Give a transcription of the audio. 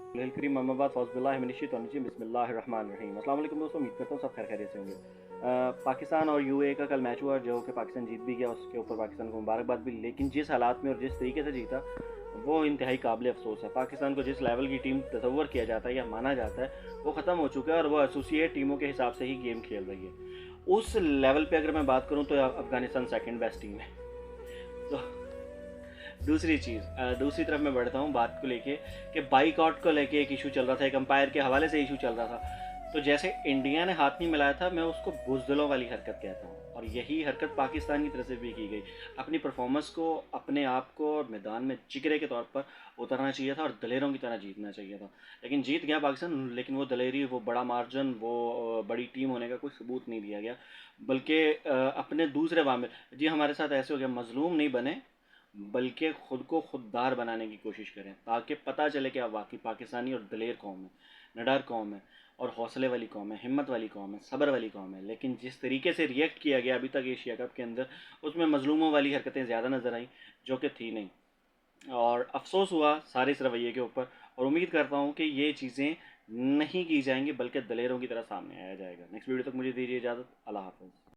करीम अम्माबाद फ़ौज़बिल्लाहिमिनश्शैतानिर्रजीम बिस्मिल्लाहिर्रहमानिर्रहीम। अस्सलाम वालेकुम दोस्तों, उम्मीद करता हूँ सब खैरियत से होंगे। पाकिस्तान और यूएई का कल मैच हुआ जो कि पाकिस्तान जीत भी गया, उसके ऊपर पाकिस्तान को मुबारकबाद भी। लेकिन जिस हालात में और जिस तरीके से जीता वो इंतहाई काबिल अफसोस है। पाकिस्तान को जिस लेवल की टीम तसव्वुर किया जाता है या माना जाता है वो ख़त्म हो चुका है और वो एसोसिएट टीमों के हिसाब से ही गेम खेल रही है। उस लेवल पे अगर मैं बात करूँ तो अफगानिस्तान सेकंड बेस्ट टीम है। तो दूसरी तरफ मैं बढ़ता हूँ बात को लेके कि बाइकआउट को लेके एक इशू चल रहा था, एक अंपायर के हवाले से इशू चल रहा था। तो जैसे इंडिया ने हाथ नहीं मिलाया था, मैं उसको बुज़दिलों वाली हरकत कहता हूँ और यही हरकत पाकिस्तान की तरफ से भी की गई। अपनी परफॉर्मेंस को, अपने आप को और मैदान में जिगरे के तौर पर उतरना चाहिए था और दलेरों की तरह जीतना चाहिए था। लेकिन जीत गया पाकिस्तान, लेकिन वो दलेरी, वो बड़ा मार्जिन, वो बड़ी टीम होने का कोई सबूत नहीं दिया गया। बल्कि अपने दूसरे वामिल जी हमारे साथ ऐसे हो गया, मजलूम नहीं बने बल्कि खुद को खुददार बनाने की कोशिश करें ताकि पता चले कि आप वाकई पाकिस्तानी और दलेर कौम है, निडर कौम है और हौसले वाली कौम है, हिम्मत वाली कौम है, सब्र वाली कौम है। लेकिन जिस तरीके से रिएक्ट किया गया अभी तक एशिया कप के अंदर, उसमें मजलूमों वाली हरकतें ज़्यादा नज़र आई जो कि थी नहीं। और अफसोस हुआ सारे इस रवैये के ऊपर और उम्मीद करता हूँ कि ये चीज़ें नहीं की जाएंगी बल्कि दलेरों की तरह सामने आया जाएगा। नेक्स्ट वीडियो तक मुझे दीजिए इजाज़त। अल्लाह हाफ़िज़।